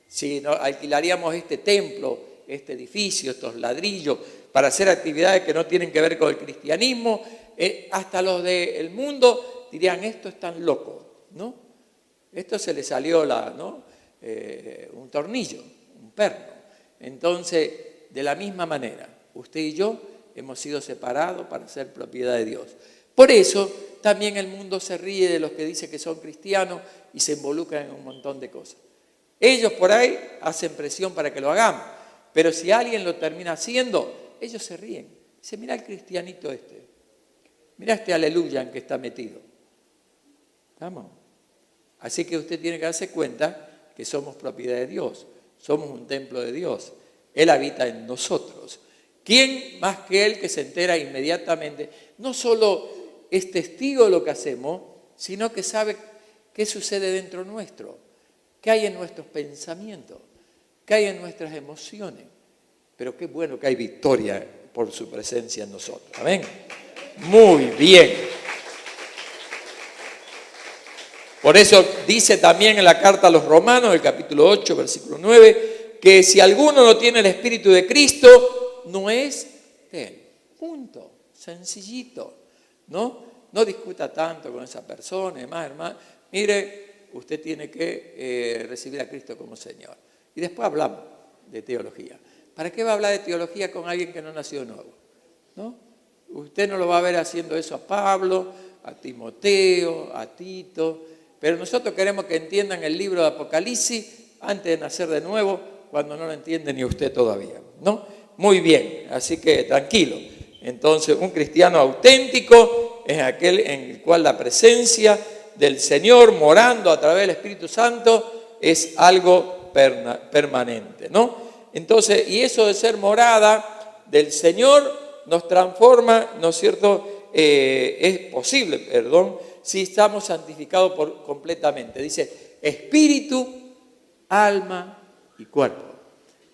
Si no, alquilaríamos este templo, este edificio, estos ladrillos, para hacer actividades que no tienen que ver con el cristianismo, hasta los del mundo dirían, esto es tan loco, ¿no? Esto se le salió un tornillo, un perno. Entonces, de la misma manera, usted y yo hemos sido separados para ser propiedad de Dios. Por eso, también el mundo se ríe de los que dicen que son cristianos y se involucran en un montón de cosas. Ellos por ahí hacen presión para que lo hagamos, pero si alguien lo termina haciendo, ellos se ríen. Dicen, mira el cristianito este, mira este aleluya en que está metido. ¿Estamos? Así que usted tiene que darse cuenta que somos propiedad de Dios, somos un templo de Dios. Él habita en nosotros. ¿Quién más que Él que se entera inmediatamente? No solo es testigo de lo que hacemos, sino que sabe qué sucede dentro nuestro, qué hay en nuestros pensamientos, qué hay en nuestras emociones. Pero qué bueno que hay victoria por su presencia en nosotros. ¿Amén? Muy bien. Por eso dice también en la carta a los Romanos, el capítulo 8, versículo 9, que si alguno no tiene el Espíritu de Cristo, no es de Él. Punto. Sencillito. No discuta tanto con esa persona, hermano. Mire, usted tiene que recibir a Cristo como Señor. Y después hablamos de teología. ¿Para qué va a hablar de teología con alguien que no nació de nuevo? ¿No? Usted no lo va a ver haciendo eso a Pablo, a Timoteo, a Tito. Pero nosotros queremos que entiendan el libro de Apocalipsis antes de nacer de nuevo, cuando no lo entiende ni usted todavía, ¿no? Muy bien, así que tranquilo. Entonces, un cristiano auténtico es aquel en el cual la presencia del Señor morando a través del Espíritu Santo es algo permanente, ¿no? Entonces, y eso de ser morada del Señor nos transforma, ¿no es cierto? Es posible, si estamos santificados completamente. Dice, espíritu, alma y cuerpo.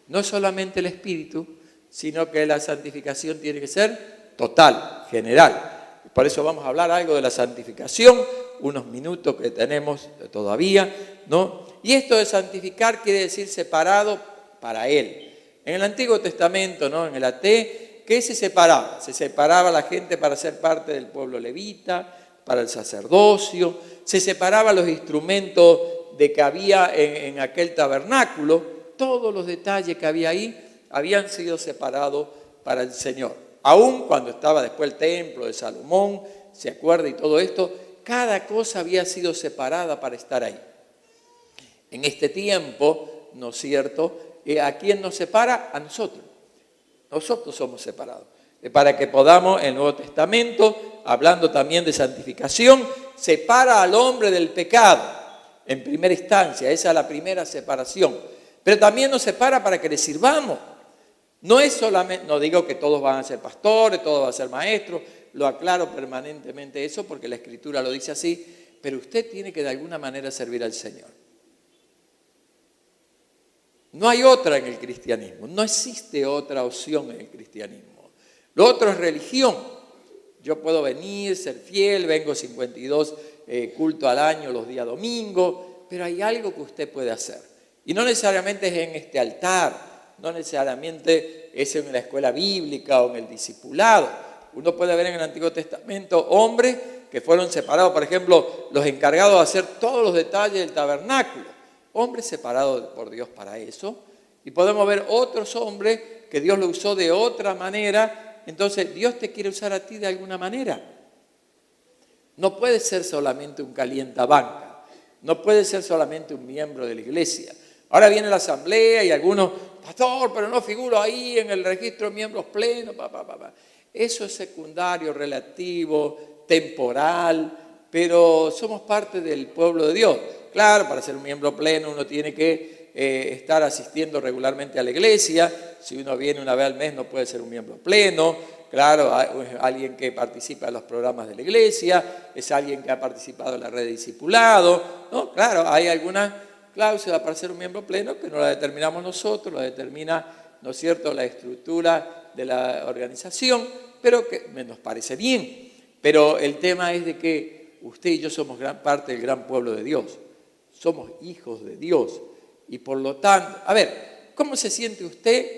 No solamente el espíritu, sino que la santificación tiene que ser total, general. Por eso vamos a hablar algo de la santificación, unos minutos que tenemos todavía, ¿no? Y esto de santificar quiere decir separado para Él. En el Antiguo Testamento, ¿no?, en el AT, ¿qué se separaba? Se separaba la gente para ser parte del pueblo levita, para el sacerdocio, se separaban los instrumentos de que había en aquel tabernáculo, todos los detalles que había ahí habían sido separados para el Señor. Aún cuando estaba después el templo de Salomón, se acuerda, y todo esto, cada cosa había sido separada para estar ahí. En este tiempo, ¿no es cierto?, ¿a quién nos separa? A nosotros. Nosotros somos separados. Para que podamos, en el Nuevo Testamento, hablando también de santificación, separa al hombre del pecado. en primera instancia, esa es la primera separación. Pero también nos separa para que le sirvamos. No es solamente, no digo que todos van a ser pastores, todos van a ser maestros, lo aclaro permanentemente eso porque la Escritura lo dice así, pero usted tiene que de alguna manera servir al Señor. No hay otra en el cristianismo, no existe otra opción en el cristianismo. Lo otro es religión. Yo puedo venir, ser fiel, vengo 52 cultos al año los días domingos, pero hay algo que usted puede hacer. Y no necesariamente es en este altar, no necesariamente es en la escuela bíblica o en el discipulado. Uno puede ver en el Antiguo Testamento hombres que fueron separados, por ejemplo, los encargados de hacer todos los detalles del tabernáculo. Hombres separados por Dios para eso. Y podemos ver otros hombres que Dios lo usó de otra manera. Entonces, Dios te quiere usar a ti de alguna manera. No puede ser solamente un calientabanca. No puede ser solamente un miembro de la iglesia. Ahora viene la asamblea y algunos, pastor, pero no figuro ahí en el registro de miembros plenos. Eso es secundario, relativo, temporal, pero somos parte del pueblo de Dios. Claro, para ser un miembro pleno uno tiene que estar asistiendo regularmente a la iglesia. Si uno viene una vez al mes no puede ser un miembro pleno. Claro, es alguien que participa en los programas de la iglesia, es alguien que ha participado en la red de discipulado, ¿no? Claro, hay alguna cláusula para ser un miembro pleno que no la determinamos nosotros, la determina, ¿no es cierto?, la estructura de la organización, pero que nos parece bien. Pero el tema es de que usted y yo somos gran parte del gran pueblo de Dios. Somos hijos de Dios. Y por lo tanto, a ver, ¿cómo se siente usted?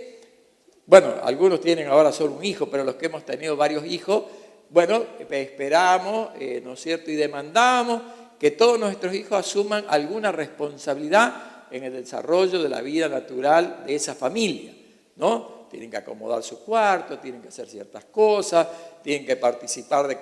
Bueno, algunos tienen ahora solo un hijo, pero los que hemos tenido varios hijos, bueno, esperamos, ¿no es cierto?, y demandamos que todos nuestros hijos asuman alguna responsabilidad en el desarrollo de la vida natural de esa familia, ¿no? Tienen que acomodar su cuarto, tienen que hacer ciertas cosas, tienen que participar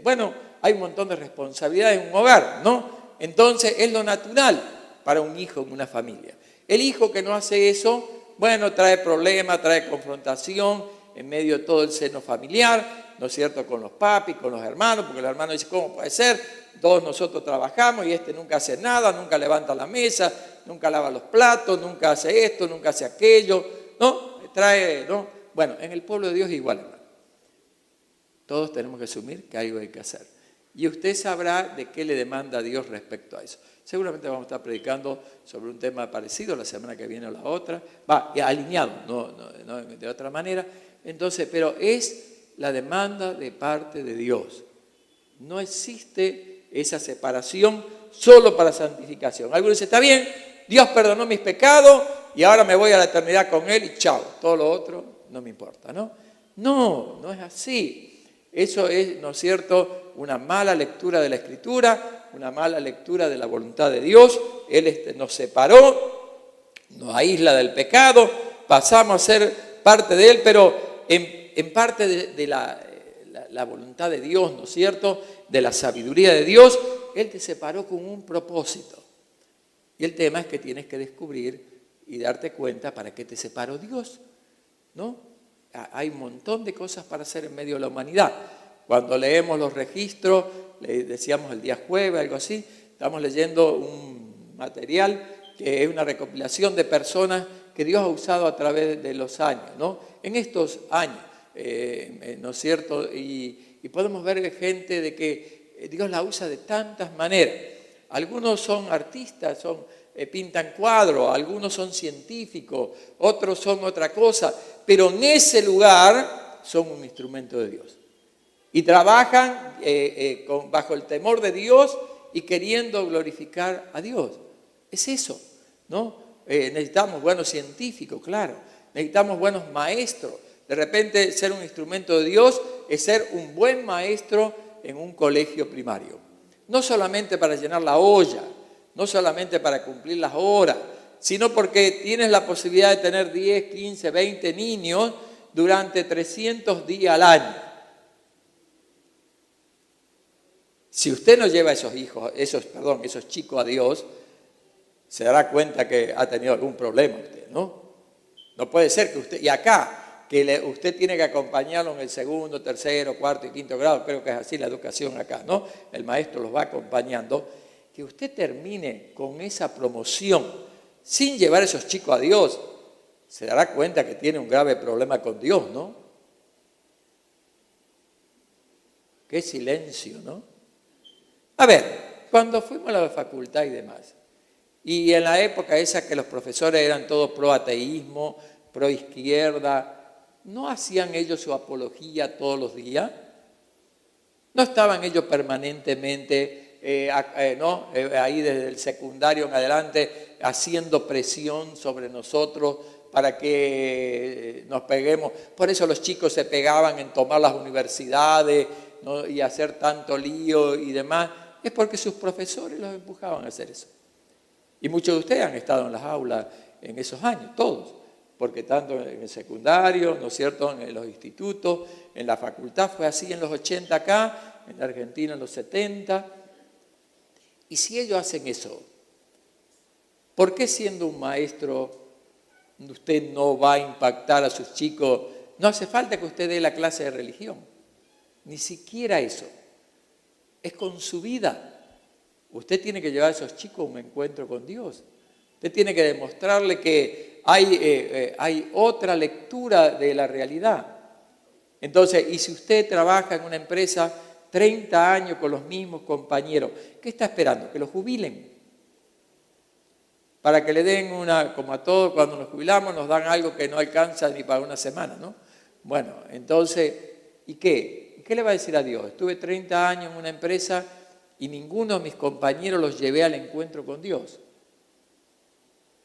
bueno, hay un montón de responsabilidades en un hogar, ¿no? Entonces es lo natural para un hijo en una familia. El hijo que no hace eso, bueno, trae problemas, trae confrontación en medio de todo el seno familiar, ¿no es cierto?, con los papis, con los hermanos, porque los hermanos dicen, ¿cómo puede ser? Todos nosotros trabajamos y este nunca hace nada, nunca levanta la mesa, nunca lava los platos, nunca hace esto, nunca hace aquello, ¿no? ¿no? Bueno, en el pueblo de Dios es igual, hermano. Todos tenemos que asumir que algo hay que hacer. Y usted sabrá de qué le demanda a Dios respecto a eso. Seguramente vamos a estar predicando sobre un tema parecido la semana que viene o la otra. Alineado, no de otra manera. Entonces, pero es la demanda de parte de Dios. No existe esa separación solo para santificación. Algunos dicen, está bien, Dios perdonó mis pecados y ahora me voy a la eternidad con Él y chao, todo lo otro no me importa, ¿no? No es así. Eso es, ¿no es cierto?, una mala lectura de la Escritura, una mala lectura de la voluntad de Dios. Él nos separó, nos aísla del pecado, pasamos a ser parte de Él, pero en parte de la voluntad de Dios, ¿no es cierto?, de la sabiduría de Dios, Él te separó con un propósito. Y el tema es que tienes que descubrir y darte cuenta para qué te separó Dios, ¿no? Hay un montón de cosas para hacer en medio de la humanidad. Cuando leemos los registros, le decíamos el día jueves, algo así, estamos leyendo un material que es una recopilación de personas que Dios ha usado a través de los años, ¿no? En estos años, ¿no es cierto? Y podemos ver gente de que Dios la usa de tantas maneras. Algunos son artistas, pintan cuadros, algunos son científicos, otros son otra cosa, pero en ese lugar son un instrumento de Dios. Y trabajan bajo el temor de Dios y queriendo glorificar a Dios. Es eso, ¿no? Necesitamos buenos científicos, claro. Necesitamos buenos maestros. De repente ser un instrumento de Dios es ser un buen maestro en un colegio primario. No solamente para llenar la olla, no solamente para cumplir las horas, sino porque tienes la posibilidad de tener 10, 15, 20 niños durante 300 días al año. Si usted no lleva a esos chicos a Dios, se dará cuenta que ha tenido algún problema usted, ¿no? No puede ser que usted, y acá, usted tiene que acompañarlo en el segundo, tercero, cuarto y quinto grado, creo que es así la educación acá, ¿no? El maestro los va acompañando. que usted termine con esa promoción sin llevar a esos chicos a Dios, se dará cuenta que tiene un grave problema con Dios, ¿no? Qué silencio, ¿no? A ver, cuando fuimos a la facultad y demás, y en la época esa que los profesores eran todos pro ateísmo, pro izquierda, ¿no hacían ellos su apología todos los días? ¿No estaban ellos permanentemente, ahí desde el secundario en adelante, haciendo presión sobre nosotros para que nos peguemos? Por eso los chicos se pegaban en tomar las universidades, ¿no? Y hacer tanto lío y demás. Es porque sus profesores los empujaban a hacer eso. Y muchos de ustedes han estado en las aulas en esos años, todos, porque tanto en el secundario, ¿no es cierto?, en los institutos, en la facultad, fue así en los 80 acá, en la Argentina en los 70. Y si ellos hacen eso, ¿por qué siendo un maestro usted no va a impactar a sus chicos? No hace falta que usted dé la clase de religión, ni siquiera eso. Es con su vida. Usted tiene que llevar a esos chicos a un encuentro con Dios. Usted tiene que demostrarle que hay otra lectura de la realidad. Entonces, y si usted trabaja en una empresa 30 años con los mismos compañeros, ¿qué está esperando? Que los jubilen. Para que le den como a todos, cuando nos jubilamos nos dan algo que no alcanza ni para una semana, ¿no? Bueno, entonces, ¿y qué? ¿Qué le va a decir a Dios? Estuve 30 años en una empresa y ninguno de mis compañeros los llevé al encuentro con Dios.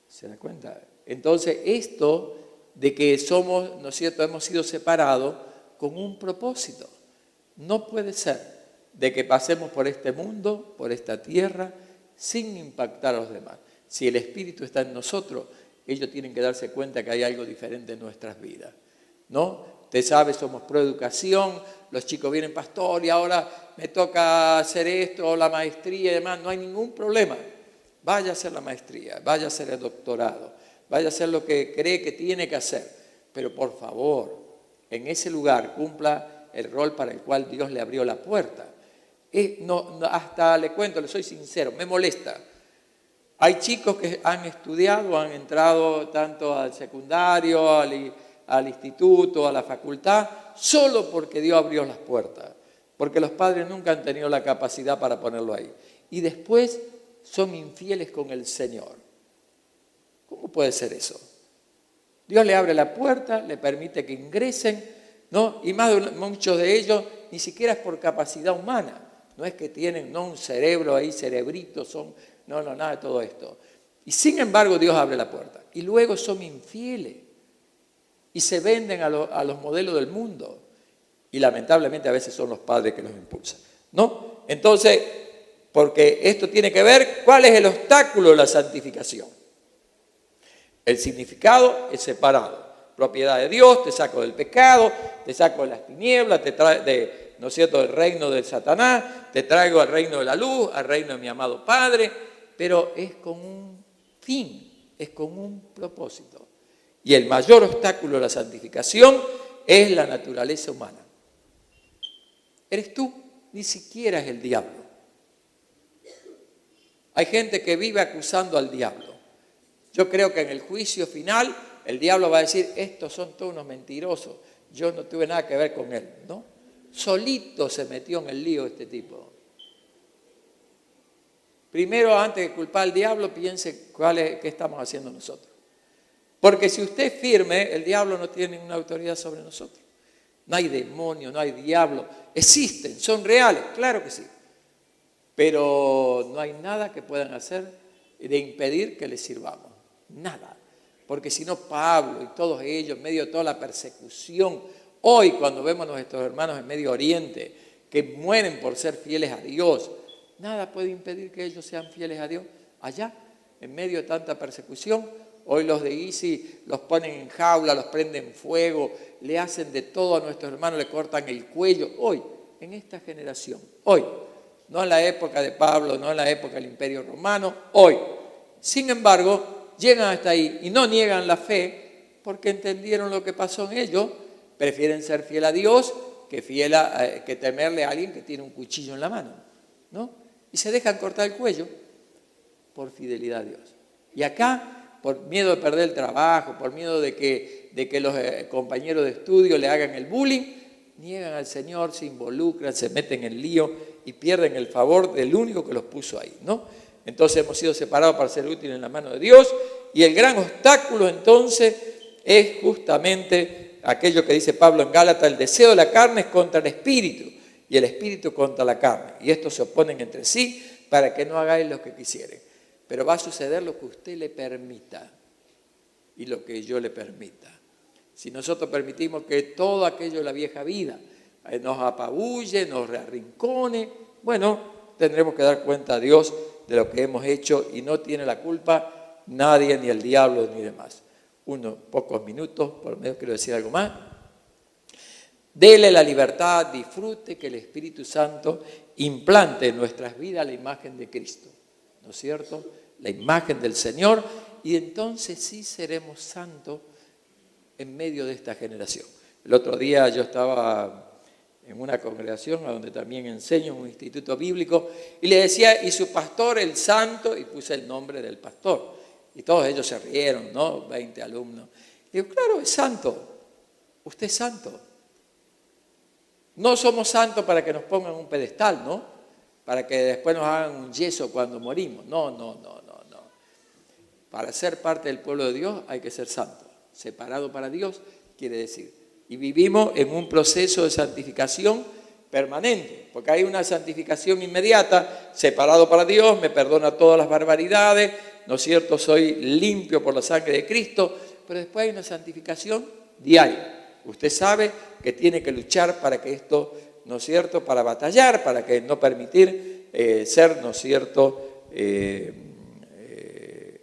¿Se da cuenta? Entonces, esto de que somos, ¿no es cierto?, hemos sido separados con un propósito. No puede ser de que pasemos por este mundo, por esta tierra, sin impactar a los demás. Si el Espíritu está en nosotros, ellos tienen que darse cuenta que hay algo diferente en nuestras vidas, ¿no? Usted sabe, somos pro educación, los chicos vienen, pastor, y ahora me toca hacer esto, la maestría y demás. No hay ningún problema. Vaya a hacer la maestría, vaya a hacer el doctorado, vaya a hacer lo que cree que tiene que hacer. Pero por favor, en ese lugar cumpla el rol para el cual Dios le abrió la puerta. Hasta le cuento, le soy sincero, me molesta. Hay chicos que han estudiado, han entrado tanto al secundario, al instituto, a la facultad, solo porque Dios abrió las puertas, porque los padres nunca han tenido la capacidad para ponerlo ahí. Y después son infieles con el Señor. ¿Cómo puede ser eso? Dios le abre la puerta, le permite que ingresen, ¿no? Y muchos de ellos ni siquiera es por capacidad humana. No es que tienen un cerebro ahí, cerebritos, nada de todo esto. Y sin embargo Dios abre la puerta. Y luego son infieles. Y se venden a los modelos del mundo. Y lamentablemente a veces son los padres que los impulsan, ¿no? Entonces, porque esto tiene que ver, ¿cuál es el obstáculo de la santificación? El significado es separado. Propiedad de Dios, te saco del pecado, te saco de las tinieblas, te trae ¿no es cierto?, del reino de Satanás, te traigo al reino de la luz, al reino de mi amado Padre, pero es con un fin, es con un propósito. Y el mayor obstáculo de la santificación es la naturaleza humana. Eres tú, ni siquiera es el diablo. Hay gente que vive acusando al diablo. Yo creo que en el juicio final el diablo va a decir, estos son todos unos mentirosos, yo no tuve nada que ver con él, ¿no? Solito se metió en el lío este tipo. Primero, antes de culpar al diablo, piense qué estamos haciendo nosotros. Porque si usted es firme, el diablo no tiene ninguna autoridad sobre nosotros. No hay demonio, no hay diablo. Existen, son reales, claro que sí. Pero no hay nada que puedan hacer de impedir que les sirvamos. Nada. Porque si no, Pablo y todos ellos, en medio de toda la persecución, hoy cuando vemos a nuestros hermanos en Medio Oriente que mueren por ser fieles a Dios, nada puede impedir que ellos sean fieles a Dios. Allá, en medio de tanta persecución, hoy los de ISIS los ponen en jaula, los prenden fuego, le hacen de todo a nuestros hermanos, le cortan el cuello. Hoy, en esta generación, hoy, no en la época de Pablo, no en la época del Imperio Romano, hoy. Sin embargo, llegan hasta ahí y no niegan la fe porque entendieron lo que pasó en ellos. Prefieren ser fiel a Dios que temerle a alguien que tiene un cuchillo en la mano, ¿no? Y se dejan cortar el cuello por fidelidad a Dios. Y acá, por miedo de perder el trabajo, por miedo de que los compañeros de estudio le hagan el bullying, niegan al Señor, se involucran, se meten en lío y pierden el favor del único que los puso ahí, ¿no? Entonces hemos sido separados para ser útiles en la mano de Dios, y el gran obstáculo entonces es justamente aquello que dice Pablo en Gálatas: el deseo de la carne es contra el espíritu y el espíritu contra la carne, y estos se oponen entre sí para que no hagáis lo que quisieren. Pero va a suceder lo que usted le permita y lo que yo le permita. Si nosotros permitimos que todo aquello de la vieja vida nos apabulle, nos arrincone, bueno, tendremos que dar cuenta a Dios de lo que hemos hecho, y no tiene la culpa nadie, ni el diablo, ni demás. Unos pocos minutos, por lo menos quiero decir algo más. Dele la libertad, disfrute que el Espíritu Santo implante en nuestras vidas la imagen de Cristo, ¿no es cierto? La imagen del Señor, y entonces sí seremos santos en medio de esta generación. El otro día yo estaba en una congregación a donde también enseño, en un instituto bíblico, y le decía: y su pastor, el santo, y puse el nombre del pastor. Y todos ellos se rieron, ¿no? 20 alumnos. Y digo: claro, es santo. Usted es santo. No somos santos para que nos pongan un pedestal, ¿no? Para que después nos hagan un yeso cuando morimos. No. Para ser parte del pueblo de Dios hay que ser santo. Separado para Dios quiere decir. Y vivimos en un proceso de santificación permanente, porque hay una santificación inmediata: separado para Dios, me perdona todas las barbaridades, ¿no es cierto? Soy limpio por la sangre de Cristo. Pero después hay una santificación diaria. Usted sabe que tiene que luchar para que esto, ¿no es cierto?, para batallar, para que no permitir ser, ¿no es cierto?,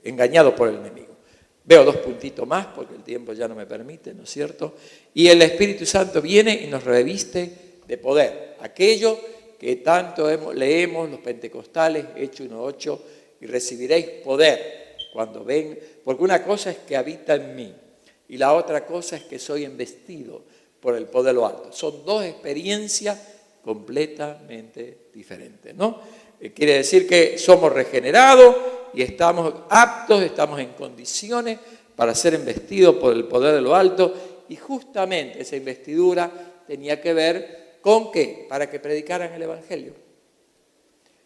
engañado por el enemigo. Veo 2 puntitos más porque el tiempo ya no me permite, ¿no es cierto? Y el Espíritu Santo viene y nos reviste de poder. Aquello que tanto leemos los pentecostales, Hechos 1:8, y recibiréis poder cuando ven, porque una cosa es que habita en mí y la otra cosa es que soy embestido por el poder de lo alto. Son 2 experiencias completamente diferentes, ¿no? Quiere decir que somos regenerados y estamos aptos, estamos en condiciones para ser investidos por el poder de lo alto, y justamente esa investidura tenía que ver con ¿qué? Para que predicaran el Evangelio.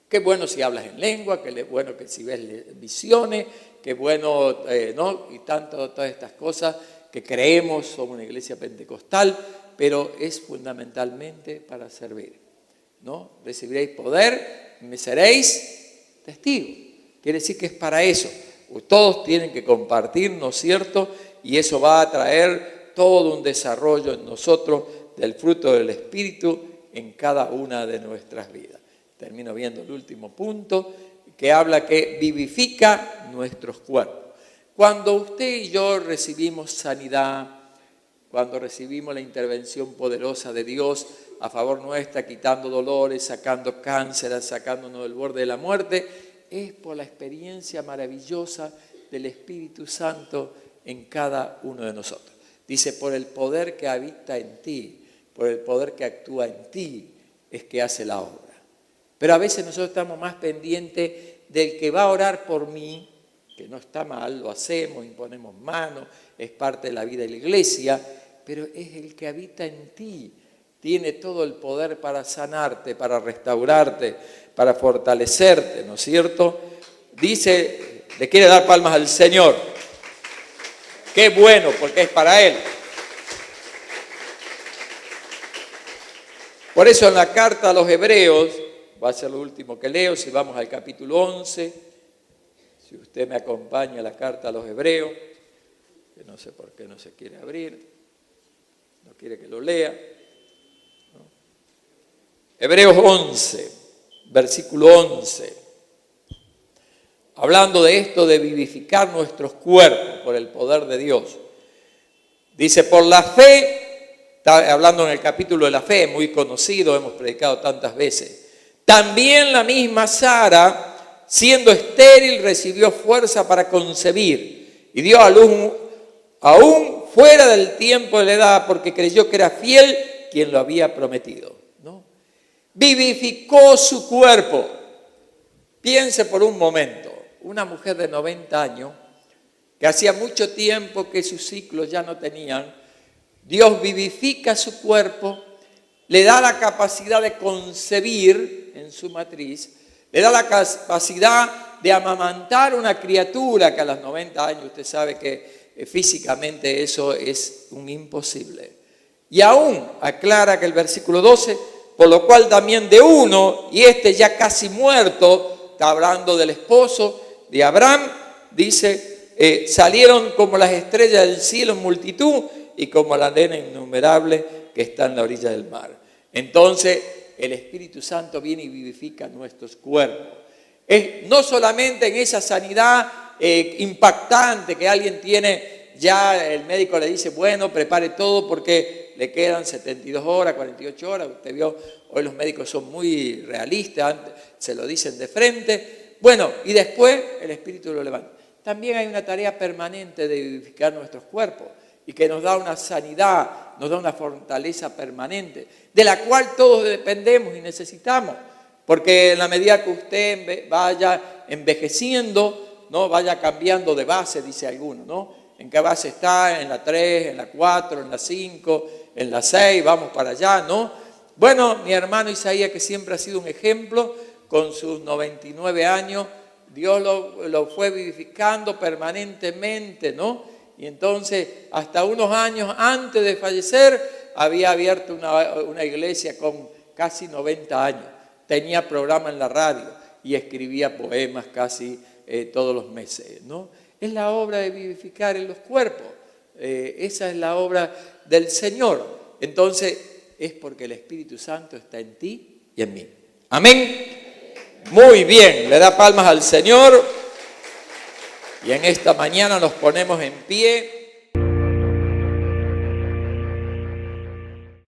Qué bueno si hablas en lengua, qué bueno que si ves visiones, qué bueno, ¿no? Y todas estas cosas que creemos, somos una iglesia pentecostal, pero es fundamentalmente para servir, ¿no? Recibiréis poder, me seréis testigos. Quiere decir que es para eso. Todos tienen que compartir, ¿no es cierto? Y eso va a traer todo un desarrollo en nosotros del fruto del Espíritu en cada una de nuestras vidas. Termino viendo el último punto, que habla que vivifica nuestros cuerpos. Cuando usted y yo recibimos sanidad, cuando recibimos la intervención poderosa de Dios a favor nuestra, quitando dolores, sacando cáncer, sacándonos del borde de la muerte, es por la experiencia maravillosa del Espíritu Santo en cada uno de nosotros. Dice: por el poder que habita en ti, por el poder que actúa en ti, es que hace la obra. Pero a veces nosotros estamos más pendientes del que va a orar por mí, que no está mal, lo hacemos, imponemos manos, es parte de la vida de la iglesia, pero es el que habita en ti. Tiene todo el poder para sanarte, para restaurarte, para fortalecerte, ¿no es cierto? Dice, le quiere dar palmas al Señor. Qué bueno, porque es para Él. Por eso en la carta a los Hebreos, va a ser lo último que leo, si vamos al capítulo 11, si usted me acompaña a la carta a los Hebreos, que no sé por qué no se quiere abrir, no quiere que lo lea. ¿No? Hebreos 11, versículo 11, hablando de esto de vivificar nuestros cuerpos por el poder de Dios. Dice: por la fe, está hablando en el capítulo de la fe, muy conocido, hemos predicado tantas veces. También la misma Sara, siendo estéril, recibió fuerza para concebir y dio a luz aún fuera del tiempo de la edad, porque creyó que era fiel quien lo había prometido, ¿no? Vivificó su cuerpo. Piense por un momento, una mujer de 90 años, que hacía mucho tiempo que sus ciclos ya no tenían. Dios vivifica su cuerpo, le da la capacidad de concebir en su matriz, le da la capacidad de amamantar una criatura que a los 90 años usted sabe que físicamente eso es un imposible. Y aún aclara que el versículo 12, por lo cual también de uno, y este ya casi muerto, está hablando del esposo de Abraham, dice, salieron como las estrellas del cielo en multitud y como la arena innumerable que está en la orilla del mar. Entonces, el Espíritu Santo viene y vivifica nuestros cuerpos. No solamente en esa sanidad impactante que alguien tiene, ya el médico le dice, bueno, prepare todo porque le quedan 72 horas, 48 horas. Usted vio, hoy los médicos son muy realistas, se lo dicen de frente. Bueno, y después el Espíritu lo levanta. También hay una tarea permanente de vivificar nuestros cuerpos y que nos da una sanidad, nos da una fortaleza permanente, de la cual todos dependemos y necesitamos. Porque en la medida que usted vaya envejeciendo, ¿no? Vaya cambiando de base, dice alguno, ¿no? ¿En qué base está? En la 3, en la 4, en la 5, en la 6, vamos para allá, ¿no? Bueno, mi hermano Isaías, que siempre ha sido un ejemplo, con sus 99 años, Dios lo fue vivificando permanentemente, ¿no? Y entonces, hasta unos años antes de fallecer, había abierto una iglesia con casi 90 años. Tenía programa en la radio y escribía poemas casi todos los meses, ¿no? Es la obra de vivificar en los cuerpos. Esa es la obra del Señor. Entonces, es porque el Espíritu Santo está en ti y en mí. Amén. Muy bien, le da palmas al Señor. Y en esta mañana nos ponemos en pie.